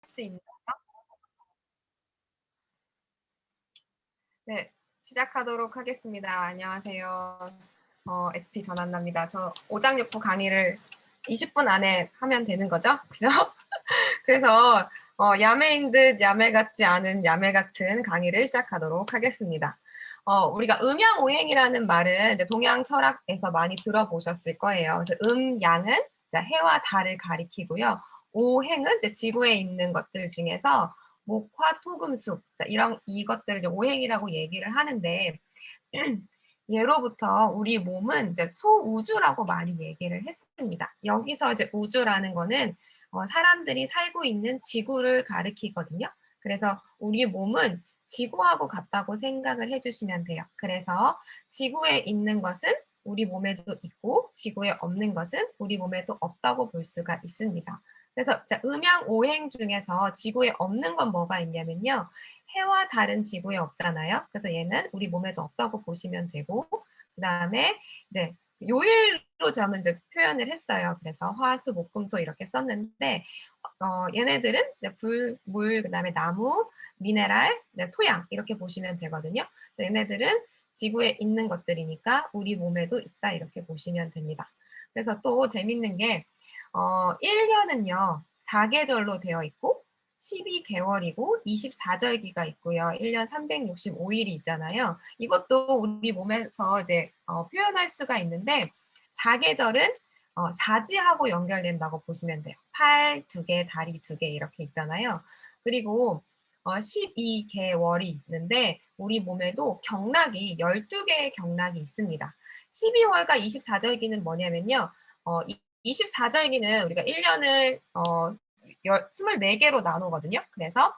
수 있나요? 네, 시작하도록 하겠습니다. 안녕하세요. SP 전한나입니다. 저 오장육부 강의를 20분 안에 하면 되는 거죠? 그죠? 그래서 야매인 듯 야매 같지 않은 야매 같은 강의를 시작하도록 하겠습니다. 우리가 음양오행이라는 말은 이제 동양 철학에서 많이 들어보셨을 거예요. 그래서 음양은 해와 달을 가리키고요. 오행은 이제 지구에 있는 것들 중에서 목, 화, 토, 금, 수 이런 이것들을 이제 오행이라고 얘기를 하는데 예로부터 우리 몸은 이제 소우주라고 많이 얘기를 했습니다. 여기서 이제 우주라는 거는 사람들이 살고 있는 지구를 가리키거든요. 그래서 우리 몸은 지구하고 같다고 생각을 해주시면 돼요. 그래서 지구에 있는 것은 우리 몸에도 있고 지구에 없는 것은 우리 몸에도 없다고 볼 수가 있습니다. 그래서 음양오행 중에서 지구에 없는 건 뭐가 있냐면요. 해와 달은 지구에 없잖아요. 그래서 얘는 우리 몸에도 없다고 보시면 되고, 그 다음에 이제 요일로 저는 이제 표현을 했어요. 그래서 화, 수, 목, 금, 토 이렇게 썼는데, 얘네들은 이제 불, 물, 그 다음에 나무, 미네랄, 토양 이렇게 보시면 되거든요. 얘네들은 지구에 있는 것들이니까 우리 몸에도 있다 이렇게 보시면 됩니다. 그래서 또 재밌는 게 1년은요 4계절로 되어 있고 12개월이고 24절기가 있고요. 1년 365일이 있잖아요. 이것도 우리 몸에서 이제 표현할 수가 있는데 4계절은 사지하고 연결된다고 보시면 돼요. 팔 2개, 다리 2개 이렇게 있잖아요. 그리고 12개월이 있는데 우리 몸에도 경락이 12개의 경락이 있습니다. 12월과 24절기는 뭐냐면요. 24절기는 우리가 1년을 24개로 나누거든요. 그래서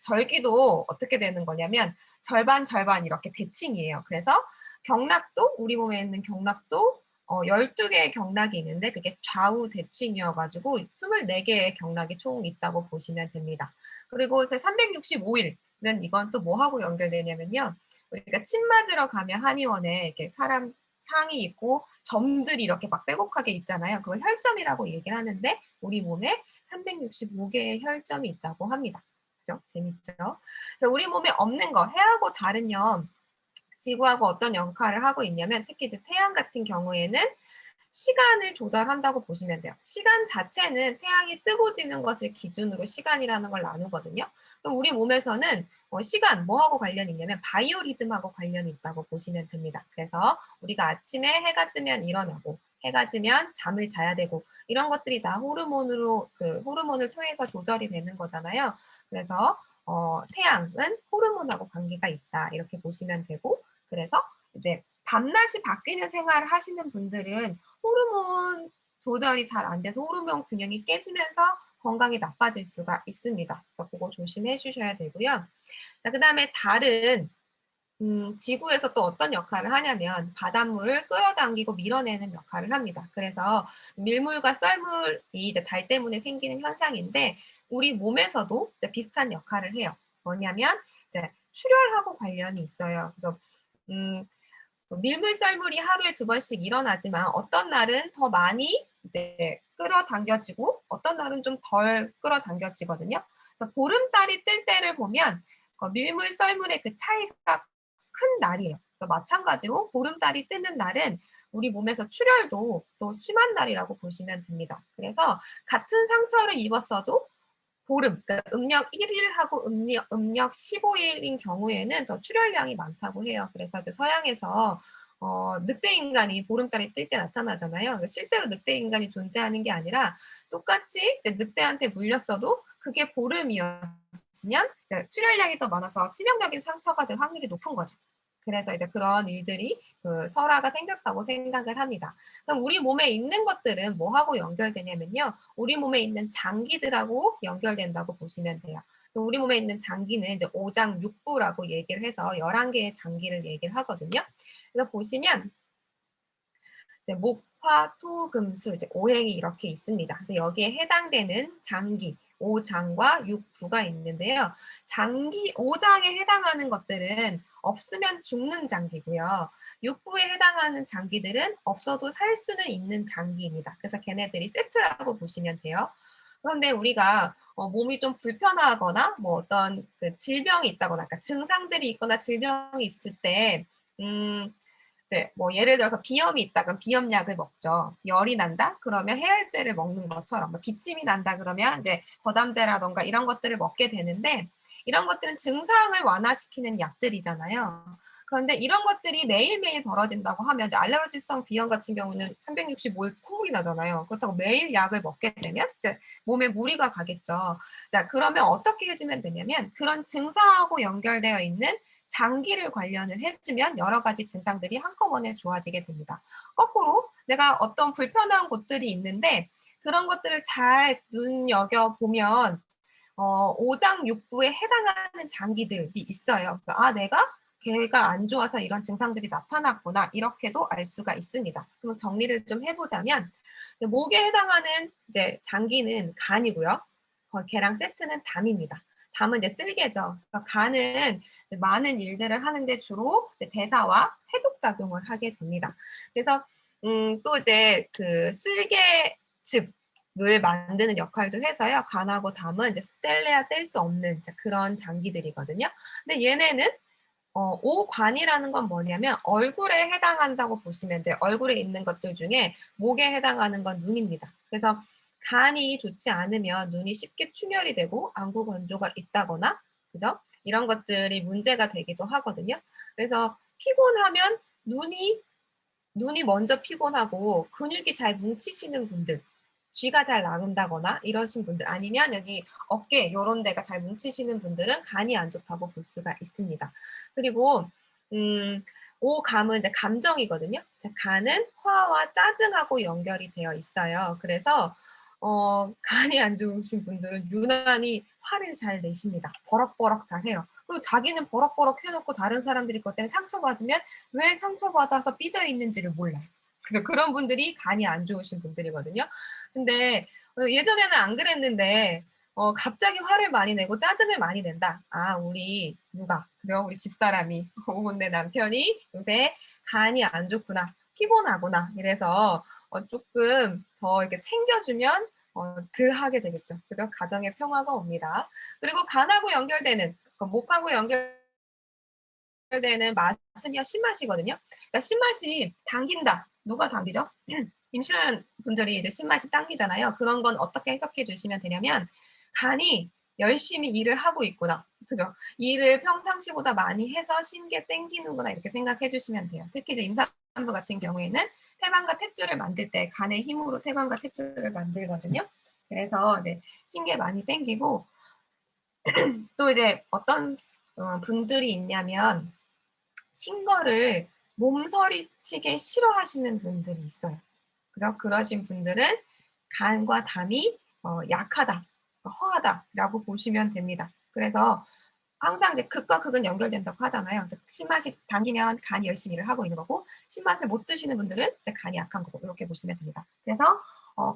절기도 어떻게 되는 거냐면 절반 절반 이렇게 대칭이에요. 그래서 경락도 우리 몸에 있는 경락도 12개의 경락이 있는데 그게 좌우 대칭이어가지고 24개의 경락이 총 있다고 보시면 됩니다. 그리고 365일은 이건 또 뭐하고 연결되냐면요. 우리가 침 맞으러 가면 한의원에 이렇게 사람 상이 있고 점들이 이렇게 막 빼곡하게 있잖아요. 그걸 혈점이라고 얘기를 하는데 우리 몸에 365개의 혈점이 있다고 합니다. 그죠? 재밌죠? 그래서 우리 몸에 없는 거, 해하고 달은요. 지구하고 어떤 역할을 하고 있냐면 특히 이제 태양 같은 경우에는 시간을 조절한다고 보시면 돼요. 시간 자체는 태양이 뜨고 지는 것을 기준으로 시간이라는 걸 나누거든요. 그럼 우리 몸에서는 시간 뭐하고 관련이 있냐면 바이오리듬하고 관련이 있다고 보시면 됩니다. 그래서 우리가 아침에 해가 뜨면 일어나고 해가 지면 잠을 자야 되고 이런 것들이 다 호르몬으로 그 호르몬을 통해서 조절이 되는 거잖아요. 그래서 태양은 호르몬하고 관계가 있다 이렇게 보시면 되고 그래서 이제 밤낮이 바뀌는 생활을 하시는 분들은 호르몬 조절이 잘 안 돼서 호르몬 균형이 깨지면서 건강이 나빠질 수가 있습니다. 그래서 그거 조심해 주셔야 되고요. 자, 그다음에 달은 지구에서 또 어떤 역할을 하냐면 바닷물을 끌어당기고 밀어내는 역할을 합니다. 그래서 밀물과 썰물이 이제 달 때문에 생기는 현상인데 우리 몸에서도 이제 비슷한 역할을 해요. 뭐냐면 이제 출혈하고 관련이 있어요. 그래서 음, 밀물 썰물이 하루에 2번씩 일어나지만 어떤 날은 더 많이 이제 끌어당겨지고 어떤 날은 좀 덜 끌어당겨지거든요. 그래서 보름달이 뜰 때를 보면 밀물 썰물의 그 차이가 큰 날이에요. 그래서 마찬가지로 보름달이 뜨는 날은 우리 몸에서 출혈도 또 심한 날이라고 보시면 됩니다. 그래서 같은 상처를 입었어도 보름, 그러니까 음력 1일하고 음력 15일인 경우에는 더 출혈량이 많다고 해요. 그래서 이제 서양에서 늑대 인간이 보름달이 뜰 때 나타나잖아요. 그러니까 실제로 늑대 인간이 존재하는 게 아니라 똑같이 이제 늑대한테 물렸어도 그게 보름이었으면 출혈량이 더 많아서 치명적인 상처가 될 확률이 높은 거죠. 그래서 이제 그런 일들이 그 설화가 생겼다고 생각을 합니다. 그럼 우리 몸에 있는 것들은 뭐하고 연결되냐면요. 우리 몸에 있는 장기들하고 연결된다고 보시면 돼요. 우리 몸에 있는 장기는 이제 오장육부라고 얘기를 해서 11개의 장기를 얘기를 하거든요. 그래서 보시면 이제 목, 화, 토, 금, 수 이제 오행이 이렇게 있습니다. 그래서 여기에 해당되는 장기, 오장과 육부가 있는데요. 장기, 오장에 해당하는 것들은 없으면 죽는 장기고요. 육부에 해당하는 장기들은 없어도 살 수는 있는 장기입니다. 그래서 걔네들이 세트라고 보시면 돼요. 그런데 우리가 몸이 좀 불편하거나 뭐 어떤 그 질병이 있다거나 그러니까 증상들이 있거나 질병이 있을 때 이제 뭐 예를 들어서 비염이 있다 그럼 비염약을 먹죠. 열이 난다? 그러면 해열제를 먹는 것처럼 뭐 기침이 난다 그러면 이제 거담제라든가 이런 것들을 먹게 되는데 이런 것들은 증상을 완화시키는 약들이잖아요. 그런데 이런 것들이 매일매일 벌어진다고 하면 이제 알레르기성 비염 같은 경우는 365일 콧물이 나잖아요. 그렇다고 매일 약을 먹게 되면 이제 몸에 무리가 가겠죠. 자, 그러면 어떻게 해주면 되냐면 그런 증상하고 연결되어 있는 장기를 관련을 해주면 여러 가지 증상들이 한꺼번에 좋아지게 됩니다. 거꾸로 내가 어떤 불편한 곳들이 있는데 그런 것들을 잘 눈여겨보면 오장육부에 해당하는 장기들이 있어요. 그래서 아, 내가 걔가 안 좋아서 이런 증상들이 나타났구나 이렇게도 알 수가 있습니다. 그럼 정리를 좀 해보자면 목에 해당하는 이제 장기는 간이고요. 걔랑 세트는 담입니다. 담은 이제 쓸개죠. 그래서 간은 많은 일들을 하는데 주로 이제 대사와 해독 작용을 하게 됩니다. 그래서 또 이제 그 쓸개즙을 만드는 역할도 해서요. 간하고 담은 이제 뗄래야 뗄 수 없는 그런 장기들이거든요. 근데 얘네는 오관이라는 건 뭐냐면 얼굴에 해당한다고 보시면 돼요. 얼굴에 있는 것들 중에 목에 해당하는 건 눈입니다. 그래서 간이 좋지 않으면 눈이 쉽게 충혈이 되고 안구 건조가 있다거나, 그죠? 이런 것들이 문제가 되기도 하거든요. 그래서 피곤하면 눈이 먼저 피곤하고 근육이 잘 뭉치시는 분들, 쥐가 잘 나온다거나 이러신 분들 아니면 여기 어깨 이런 데가 잘 뭉치시는 분들은 간이 안 좋다고 볼 수가 있습니다. 그리고 오감은 이제 감정이거든요. 간은 화와 짜증하고 연결이 되어 있어요. 그래서 간이 안 좋으신 분들은 유난히 화를 잘 내십니다. 버럭버럭 잘 해요. 그리고 자기는 버럭버럭 해놓고 다른 사람들이 그것 때문에 상처받으면 왜 상처받아서 삐져 있는지를 몰라요. 그죠? 그런 분들이 간이 안 좋으신 분들이거든요. 근데 예전에는 안 그랬는데 갑자기 화를 많이 내고 짜증을 많이 낸다. 아, 우리 누가, 그죠? 우리 집사람이 혹은 내 남편이 요새 간이 안 좋구나, 피곤하구나. 이래서 조금 더 이렇게 챙겨주면 덜 하게 되겠죠. 그죠? 가정의 평화가 옵니다. 그리고 간하고 연결되는, 목하고 연결되는 맛은요, 신맛이거든요. 그러니까 신맛이 당긴다. 누가 당기죠? 임신한 분들이 이제 신맛이 당기잖아요. 그런 건 어떻게 해석해 주시면 되냐면 간이 열심히 일을 하고 있구나. 그죠? 일을 평상시보다 많이 해서 신게 땡기는구나 이렇게 생각해 주시면 돼요. 특히 이제 임산부 같은 경우에는 태반과 탯줄을 만들 때 간의 힘으로 태반과 탯줄을 만들거든요. 그래서 이제 신게 많이 땡기고 또 이제 어떤 분들이 있냐면 신 거를 몸서리치게 싫어하시는 분들이 있어요. 그죠? 그러신 분들은 간과 담이 약하다, 허하다라고 보시면 됩니다. 그래서 항상 이제 극과 극은 연결된다고 하잖아요. 그래서 신맛이 당기면 간이 열심히 일을 하고 있는 거고, 신맛을 못 드시는 분들은 이제 간이 약한 거고, 이렇게 보시면 됩니다. 그래서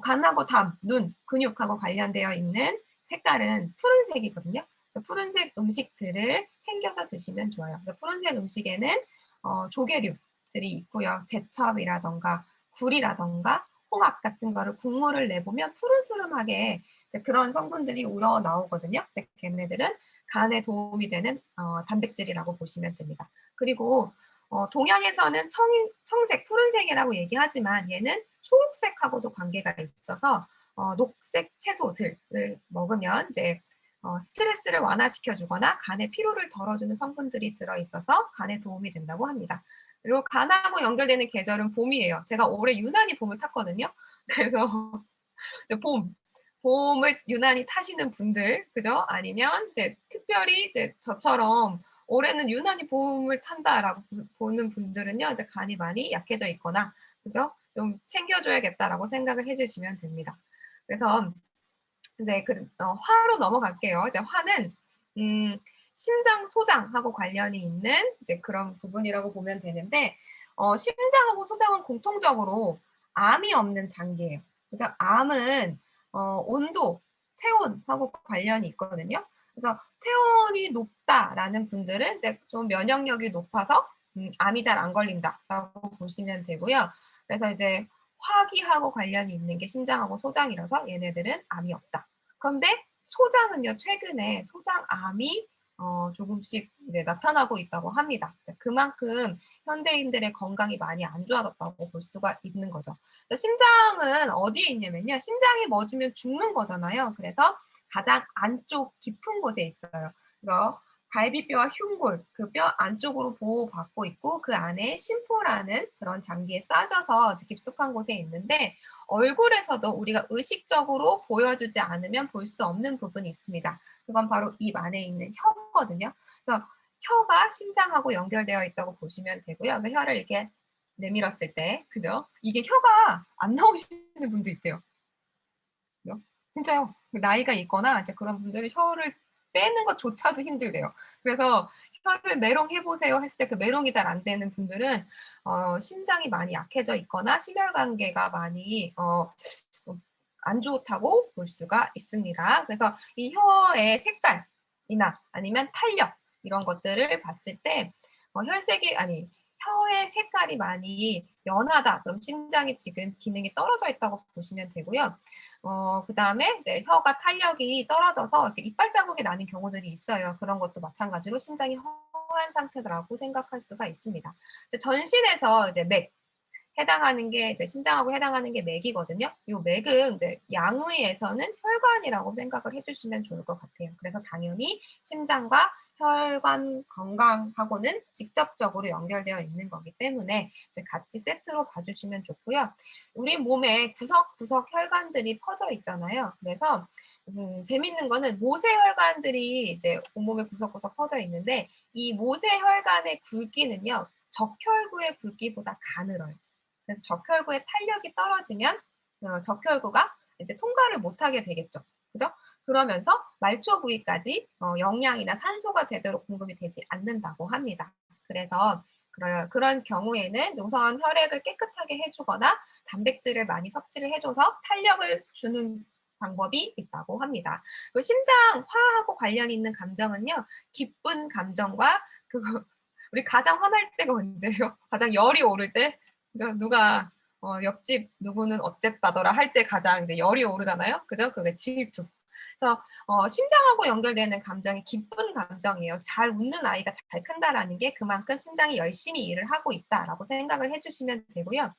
간하고 담, 눈, 근육하고 관련되어 있는 색깔은 푸른색이거든요. 푸른색 음식들을 챙겨서 드시면 좋아요. 푸른색 음식에는 조개류들이 있고요. 제첩이라던가 굴이라던가 홍합 같은 거를 국물을 내보면 푸르스름하게 이제 그런 성분들이 우러나오거든요. 이제 걔네들은 간에 도움이 되는 단백질이라고 보시면 됩니다. 그리고 동양에서는 청색, 푸른색이라고 얘기하지만 얘는 초록색하고도 관계가 있어서 녹색 채소들을 먹으면 이제 스트레스를 완화시켜주거나 간의 피로를 덜어주는 성분들이 들어있어서 간에 도움이 된다고 합니다. 그리고 간하고 연결되는 계절은 봄이에요. 제가 올해 유난히 봄을 탔거든요. 그래서 이제 봄을 유난히 타시는 분들, 그죠? 아니면 이제 특별히 이제 저처럼 올해는 유난히 봄을 탄다라고 보는 분들은요, 이제 간이 많이 약해져 있거나, 그죠? 좀 챙겨줘야겠다라고 생각을 해주시면 됩니다. 그래서 이제 화로 넘어갈게요. 이제 화는 심장 소장하고 관련이 있는 이제 그런 부분이라고 보면 되는데 심장하고 소장은 공통적으로 암이 없는 장기예요. 그래서 암은 온도, 체온하고 관련이 있거든요. 그래서 체온이 높다라는 분들은 이제 좀 면역력이 높아서 암이 잘 안 걸린다라고 보시면 되고요. 그래서 이제 화기하고 관련이 있는 게 심장하고 소장이라서 얘네들은 암이 없다. 그런데 소장은요, 최근에 소장암이 조금씩 이제 나타나고 있다고 합니다. 그만큼 현대인들의 건강이 많이 안 좋아졌다고 볼 수가 있는 거죠. 심장은 어디에 있냐면요. 심장이 멎으면 죽는 거잖아요. 그래서 가장 안쪽 깊은 곳에 있어요. 그래서 갈비뼈와 흉골, 그 뼈 안쪽으로 보호받고 있고 그 안에 심포라는 그런 장기에 싸져서 깊숙한 곳에 있는데 얼굴에서도 우리가 의식적으로 보여주지 않으면 볼 수 없는 부분이 있습니다. 그건 바로 입 안에 있는 혀거든요. 그래서 혀가 심장하고 연결되어 있다고 보시면 되고요. 그래서 혀를 이렇게 내밀었을 때, 그죠? 이게 혀가 안 나오시는 분도 있대요. 그죠? 진짜요. 그 나이가 있거나 이제 그런 분들은 혀를 빼는 것조차도 힘들대요. 그래서 혀를 메롱해 보세요 했을 때 그 메롱이 잘 안 되는 분들은 심장이 많이 약해져 있거나 심혈관계가 많이 안 좋다고 볼 수가 있습니다. 그래서 이 혀의 색깔이나 아니면 탄력 이런 것들을 봤을 때 혈색이 아니 혀의 색깔이 많이 연하다. 그럼 심장이 지금 기능이 떨어져 있다고 보시면 되고요. 그다음에 이제 혀가 탄력이 떨어져서 이렇게 이빨 자국이 나는 경우들이 있어요. 그런 것도 마찬가지로 심장이 허한 상태라고 생각할 수가 있습니다. 이제 전신에서 이제 맥 해당하는 게 이제 심장하고 해당하는 게 맥이거든요. 요 맥은 이제 양의에서는 혈관이라고 생각을 해주시면 좋을 것 같아요. 그래서 당연히 심장과 혈관 건강하고는 직접적으로 연결되어 있는 거기 때문에 이제 같이 세트로 봐주시면 좋고요. 우리 몸에 구석구석 혈관들이 퍼져 있잖아요. 그래서 재밌는 거는 모세혈관들이 이제 온몸에 구석구석 퍼져 있는데 이 모세혈관의 굵기는요. 적혈구의 굵기보다 가늘어요. 그래서 적혈구의 탄력이 떨어지면 적혈구가 이제 통과를 못하게 되겠죠. 그죠? 그러면서 말초 부위까지 영양이나 산소가 제대로 공급이 되지 않는다고 합니다. 그래서 그런 경우에는 우선 혈액을 깨끗하게 해주거나 단백질을 많이 섭취를 해줘서 탄력을 주는 방법이 있다고 합니다. 심장화하고 관련 있는 감정은요, 기쁜 감정과 그거 우리 가장 화날 때가 언제예요? 가장 열이 오를 때? 그죠? 누가 옆집 누구는 어쨌다더라 할 때 가장 이제 열이 오르잖아요. 그죠? 그게 질투. 그래서 심장하고 연결되는 감정이 기쁜 감정이에요. 잘 웃는 아이가 잘 큰다라는 게 그만큼 심장이 열심히 일을 하고 있다라고 생각을 해주시면 되고요.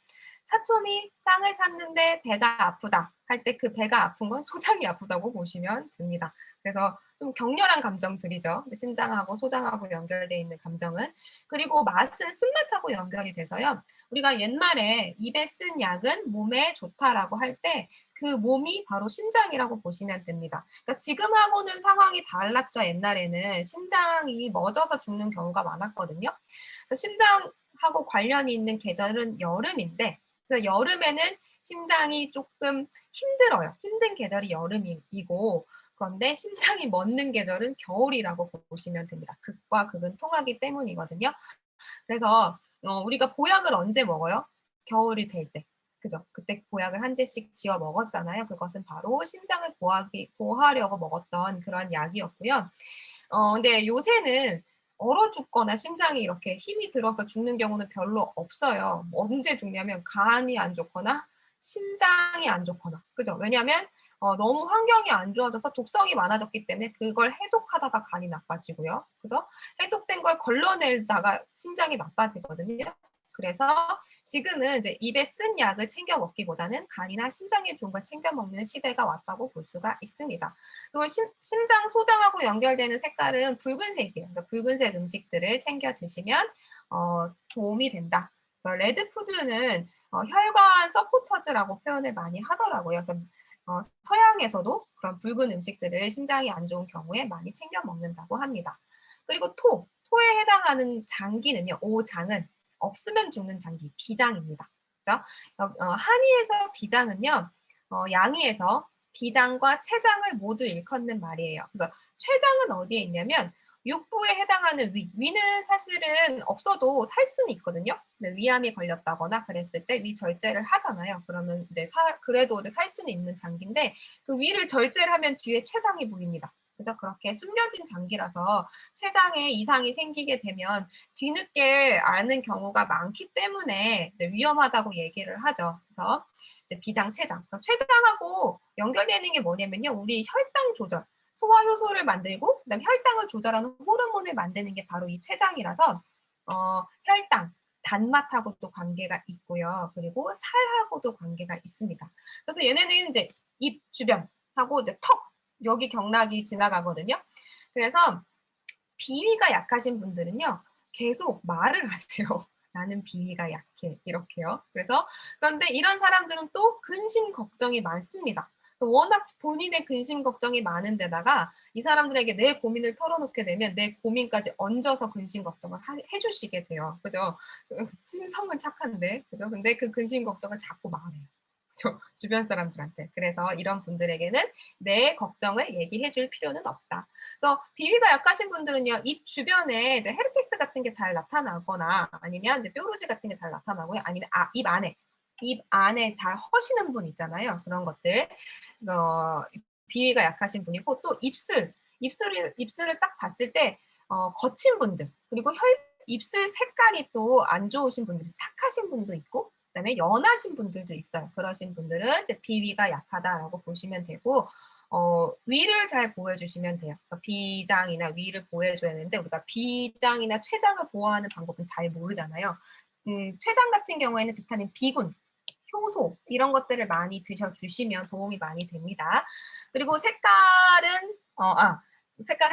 사촌이 땅을 샀는데 배가 아프다 할 때 그 배가 아픈 건 소장이 아프다고 보시면 됩니다. 그래서 좀 격렬한 감정들이죠. 심장하고 소장하고 연결되어 있는 감정은. 그리고 맛은 쓴맛하고 연결이 돼서요. 우리가 옛말에 입에 쓴 약은 몸에 좋다라고 할 때 그 몸이 바로 심장이라고 보시면 됩니다. 그러니까 지금하고는 상황이 달랐죠. 옛날에는 심장이 멎어서 죽는 경우가 많았거든요. 그래서 심장하고 관련이 있는 계절은 여름인데 그래서 여름에는 심장이 조금 힘들어요. 힘든 계절이 여름이고 그런데 심장이 멎는 계절은 겨울이라고 보시면 됩니다. 극과 극은 통하기 때문이거든요. 그래서 우리가 보약을 언제 먹어요? 겨울이 될 때. 그죠? 그때 보약을 한 제씩 지어 먹었잖아요. 그것은 바로 심장을 보호하려고 먹었던 그런 약이었고요. 근데 요새는 얼어 죽거나 심장이 이렇게 힘이 들어서 죽는 경우는 별로 없어요. 언제 죽냐면 간이 안 좋거나 신장이 안 좋거나. 그죠? 왜냐하면 너무 환경이 안 좋아져서 독성이 많아졌기 때문에 그걸 해독하다가 간이 나빠지고요. 그죠? 해독된 걸 걸러내다가 심장이 나빠지거든요. 그래서 지금은 이제 입에 쓴 약을 챙겨 먹기보다는 간이나 심장에 좋은 걸 챙겨 먹는 시대가 왔다고 볼 수가 있습니다. 그리고 심장 소장하고 연결되는 색깔은 붉은색이에요. 그래서 붉은색 음식들을 챙겨 드시면 도움이 된다. 레드푸드는 혈관 서포터즈라고 표현을 많이 하더라고요. 그래서 서양에서도 그런 붉은 음식들을 심장이 안 좋은 경우에 많이 챙겨 먹는다고 합니다. 그리고 토에 해당하는 장기는요. 오장은 없으면 죽는 장기, 비장입니다. 그죠? 한의에서 비장은요. 양의에서 비장과 췌장을 모두 일컫는 말이에요. 그래서 췌장은 어디에 있냐면 육부에 해당하는 위는 사실은 없어도 살 수는 있거든요. 위암이 걸렸다거나 그랬을 때 위 절제를 하잖아요. 그러면 이제 그래도 이제 살 수는 있는 장기인데 그 위를 절제를 하면 뒤에 췌장이 보입니다. 그죠? 그렇게 숨겨진 장기라서 췌장에 이상이 생기게 되면 뒤늦게 아는 경우가 많기 때문에 위험하다고 얘기를 하죠. 그래서 이제 비장, 췌장. 그러니까 췌장하고 연결되는 게 뭐냐면요. 우리 혈당 조절, 소화 효소를 만들고 그다음에 혈당을 조절하는 호르몬을 만드는 게 바로 이 췌장이라서 혈당, 단맛하고도 관계가 있고요. 그리고 살하고도 관계가 있습니다. 그래서 얘네는 이제 입 주변하고 이제 턱 여기 경락이 지나가거든요. 그래서 비위가 약하신 분들은요. 계속 말을 하세요. 나는 비위가 약해. 이렇게요. 그런데 이런 사람들은 또 근심 걱정이 많습니다. 워낙 본인의 근심 걱정이 많은 데다가 이 사람들에게 내 고민을 털어놓게 되면 내 고민까지 얹어서 근심 걱정을 해주시게 돼요. 그죠? 심성은 착한데, 그죠? 근데 그 근심 걱정을 자꾸 말해요. 그죠? 주변 사람들한테. 그래서 이런 분들에게는 내 걱정을 얘기해 줄 필요는 없다. 그래서 비위가 약하신 분들은요, 입 주변에 이제 헤르페스 같은 게 잘 나타나거나 아니면 이제 뾰루지 같은 게 잘 나타나고요. 아니면 입 안에 잘 허시는 분 있잖아요. 그런 것들. 비위가 약하신 분이고 또 입술을 딱 봤을 때 거친 분들 그리고 입술 색깔이 또 안 좋으신 분들이 탁하신 분도 있고 그다음에 연하신 분들도 있어요. 그러신 분들은 이제 비위가 약하다라고 보시면 되고 위를 잘 보호해주시면 돼요. 그러니까 비장이나 위를 보호해줘야 되는데 우리가 비장이나 췌장을 보호하는 방법은 잘 모르잖아요. 췌장 같은 경우에는 비타민 B군, 효소 이런 것들을 많이 드셔주시면 도움이 많이 됩니다. 그리고 색깔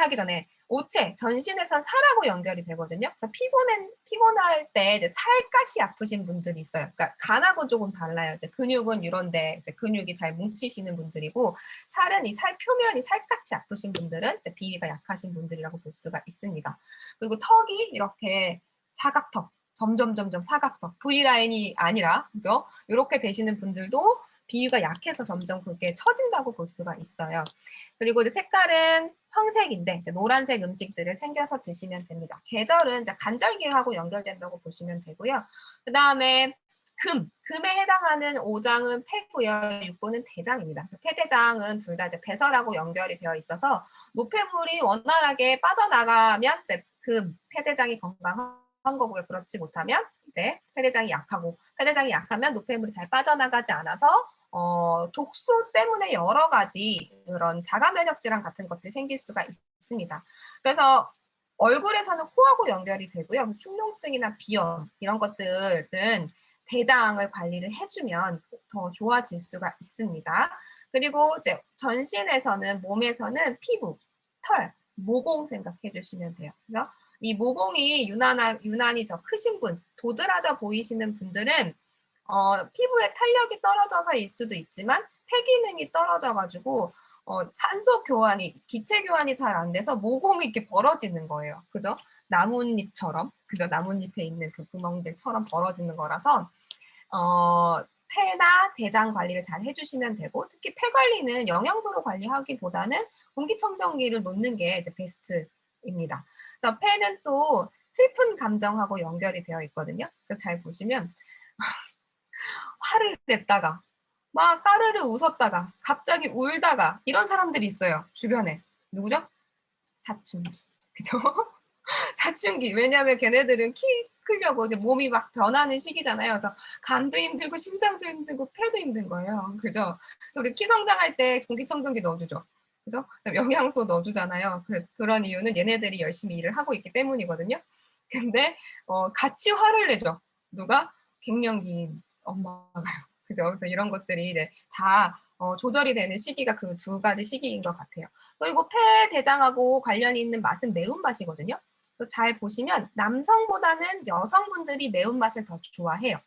하기 전에 오체, 전신에선 살하고 연결이 되거든요. 그래서 피곤할 때 이제 살갗이 아프신 분들이 있어요. 그러니까 간하고 조금 달라요. 이제 근육은 이런데 이제 근육이 잘 뭉치시는 분들이고 살은 이 살 표면이 살갗이 아프신 분들은 이제 비위가 약하신 분들이라고 볼 수가 있습니다. 그리고 턱이 이렇게 사각턱, 점점 사각턱, V라인이 아니라 그죠? 이렇게 되시는 분들도 비위가 약해서 점점 그게 처진다고 볼 수가 있어요. 그리고 이제 색깔은 황색인데 노란색 음식들을 챙겨서 드시면 됩니다. 계절은 이제 간절기하고 연결된다고 보시면 되고요. 그 다음에 금에 해당하는 5장은 폐고요. 6고는 대장입니다. 폐대장은 둘 다 이제 배설하고 연결이 되어 있어서 노폐물이 원활하게 빠져나가면 이제 폐대장이 건강한 거고요. 그렇지 못하면 이제 폐대장이 약하면 노폐물이 잘 빠져나가지 않아서 독소 때문에 여러 가지 그런 자가 면역 질환 같은 것들이 생길 수가 있습니다. 그래서 얼굴에서는 코하고 연결이 되고요. 축농증이나 비염 이런 것들은 대장을 관리를 해주면 더 좋아질 수가 있습니다. 그리고 이제 전신에서는 몸에서는 피부, 털, 모공 생각해 주시면 돼요. 그래서 이 모공이 유난히 저 크신 분, 도드라져 보이시는 분들은 피부의 탄력이 떨어져서일 수도 있지만 폐 기능이 떨어져가지고 산소 교환이, 기체 교환이 잘 안 돼서 모공이 이렇게 벌어지는 거예요. 그죠? 나뭇잎처럼, 그죠? 나뭇잎에 있는 그 구멍들처럼 벌어지는 거라서 폐나 대장 관리를 잘 해주시면 되고 특히 폐 관리는 영양소로 관리하기보다는 공기청정기를 놓는 게 이제 베스트입니다. 그래서 폐는 또 슬픈 감정하고 연결이 되어 있거든요. 그래서 잘 보시면 화를 냈다가 막 까르르 웃었다가 갑자기 울다가 이런 사람들이 있어요. 주변에. 누구죠? 사춘기. 그죠? 사춘기. 왜냐하면 걔네들은 키 크려고 이제 몸이 막 변하는 시기잖아요. 그래서 간도 힘들고 심장도 힘들고 폐도 힘든 거예요. 그죠? 그래서 우리 키 성장할 때 공기청정기 넣어주죠. 그죠? 영양소 넣어주잖아요. 그런 이유는 얘네들이 열심히 일을 하고 있기 때문이거든요. 근데 같이 화를 내죠. 누가? 갱년기인 엄마가요. 그죠? 그래서 이런 것들이 이제 다 조절이 되는 시기가 그 두 가지 시기인 것 같아요. 그리고 폐 대장하고 관련이 있는 맛은 매운맛이거든요. 잘 보시면 남성보다는 여성분들이 매운맛을 더 좋아해요.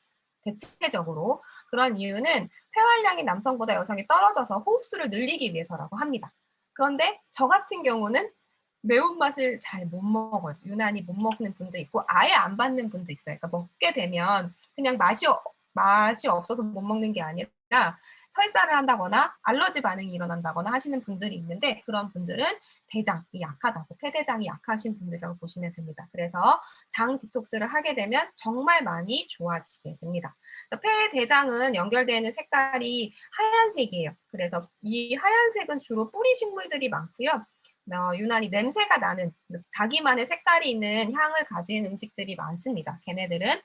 대체적으로. 그런 이유는 폐활량이 남성보다 여성이 떨어져서 호흡수를 늘리기 위해서라고 합니다. 그런데 저 같은 경우는 매운맛을 잘 못 먹어요. 유난히 못 먹는 분도 있고 아예 안 받는 분도 있어요. 그러니까 먹게 되면 그냥 맛이 없어서 못 먹는 게 아니라 설사를 한다거나 알러지 반응이 일어난다거나 하시는 분들이 있는데 그런 분들은 대장이 약하다고 폐대장이 약하신 분들이라고 보시면 됩니다. 그래서 장 디톡스를 하게 되면 정말 많이 좋아지게 됩니다. 폐대장은 연결되는 색깔이 하얀색이에요. 그래서 이 하얀색은 주로 뿌리 식물들이 많고요. 유난히 냄새가 나는 자기만의 색깔이 있는 향을 가진 음식들이 많습니다. 걔네들은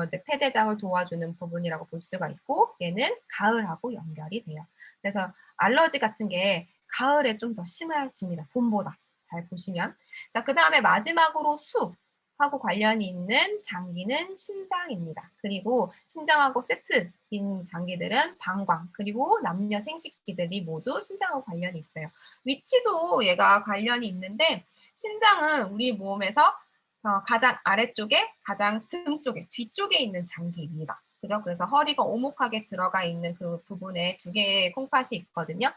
이제 폐대장을 도와주는 부분이라고 볼 수가 있고 얘는 가을하고 연결이 돼요. 그래서 알러지 같은 게 가을에 좀 더 심해집니다. 봄보다. 잘 보시면. 자, 그다음에 마지막으로 수하고 관련이 있는 장기는 신장입니다. 그리고 신장하고 세트인 장기들은 방광, 그리고 남녀 생식기들이 모두 신장하고 관련이 있어요. 위치도 얘가 관련이 있는데 신장은 우리 몸에서 가장 아래쪽에, 가장 등 쪽에, 뒤쪽에 있는 장기입니다. 그죠? 그래서 허리가 오목하게 들어가 있는 그 부분에 두 개의 콩팥이 있거든요.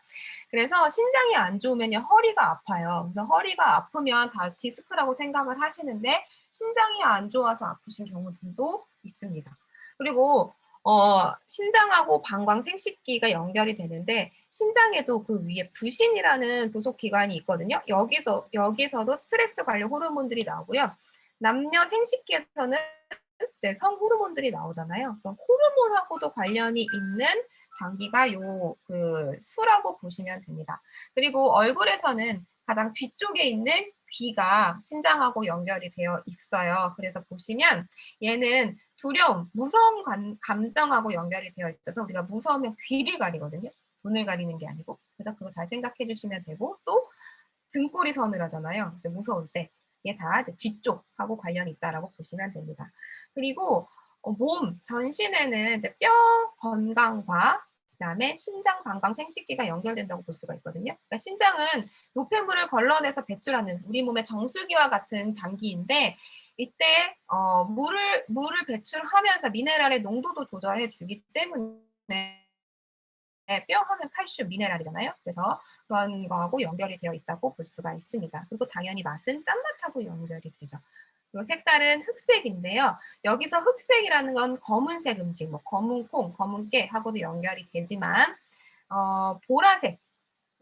그래서 신장이 안 좋으면 허리가 아파요. 그래서 허리가 아프면 다 디스크라고 생각을 하시는데 신장이 안 좋아서 아프신 경우들도 있습니다. 그리고 신장하고 방광 생식기가 연결이 되는데 신장에도 그 위에 부신이라는 부속 기관이 있거든요. 여기서도 스트레스 관련 호르몬들이 나오고요. 남녀 생식기에서는 이제 성호르몬들이 나오잖아요. 그래서 호르몬하고도 관련이 있는 장기가 그 수라고 보시면 됩니다. 그리고 얼굴에서는 가장 뒤쪽에 있는 귀가 신장하고 연결이 되어 있어요. 그래서 보시면 얘는 두려움, 무서운 감정하고 연결이 되어 있어서 우리가 무서우면 귀를 가리거든요. 눈을 가리는 게 아니고. 그래서 그거 잘 생각해 주시면 되고 또 등골이 서늘하잖아요. 이제 무서울 때. 이게 다 이제 뒤쪽하고 관련이 있다라고 보시면 됩니다. 그리고 몸 전신에는 이제 뼈 건강과 그다음에 신장, 방광, 생식기가 연결된다고 볼 수가 있거든요. 그러니까 신장은 노폐물을 걸러내서 배출하는 우리 몸의 정수기와 같은 장기인데 이때 물을 배출하면서 미네랄의 농도도 조절해 주기 때문에 뼈 하면 칼슘, 미네랄이잖아요. 그래서 그런 거하고 연결이 되어 있다고 볼 수가 있습니다. 그리고 당연히 맛은 짠맛하고 연결이 되죠. 그리고 색깔은 흑색인데요. 여기서 흑색이라는 건 검은색 음식, 뭐 검은 콩, 검은 깨하고도 연결이 되지만 보라색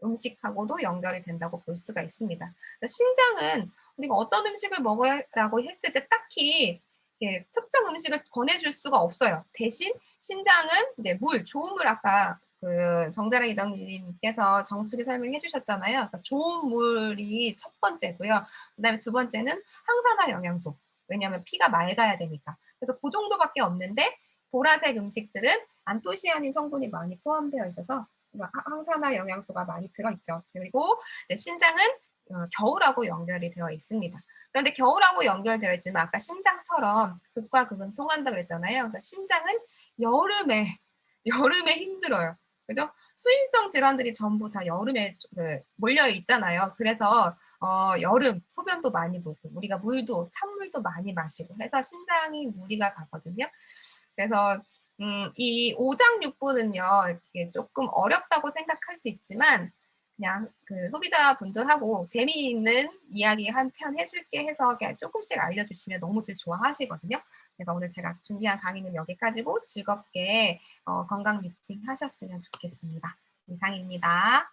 음식하고도 연결이 된다고 볼 수가 있습니다. 신장은 우리가 어떤 음식을 먹으라고 했을 때 딱히 특정 음식을 권해줄 수가 없어요. 대신 신장은 이제 좋은 물 아까 그 정자랑 이덕님께서 정수기 설명해 주셨잖아요. 그러니까 좋은 물이 첫 번째고요. 그다음에 두 번째는 항산화 영양소. 왜냐하면 피가 맑아야 되니까. 그래서 그 정도밖에 없는데 보라색 음식들은 안토시아닌 성분이 많이 포함되어 있어서 항산화 영양소가 많이 들어있죠. 그리고 이제 신장은 겨울하고 연결이 되어 있습니다. 그런데 겨울하고 연결되어 있지만 아까 신장처럼 극과 극은 통한다 그랬잖아요. 그래서 신장은 여름에 힘들어요. 그죠? 수인성 질환들이 전부 다 여름에 몰려 있잖아요. 그래서 여름 소변도 많이 보고 우리가 찬물도 많이 마시고 해서 신장이 무리가 가거든요. 그래서 이 오장육부는요, 이렇게 조금 어렵다고 생각할 수 있지만 그냥 그 소비자분들하고 재미있는 이야기 한 편 해줄게 해서 그냥 조금씩 알려주시면 너무들 좋아하시거든요. 그래서 오늘 제가 준비한 강의는 여기까지고 즐겁게 건강 미팅 하셨으면 좋겠습니다. 이상입니다.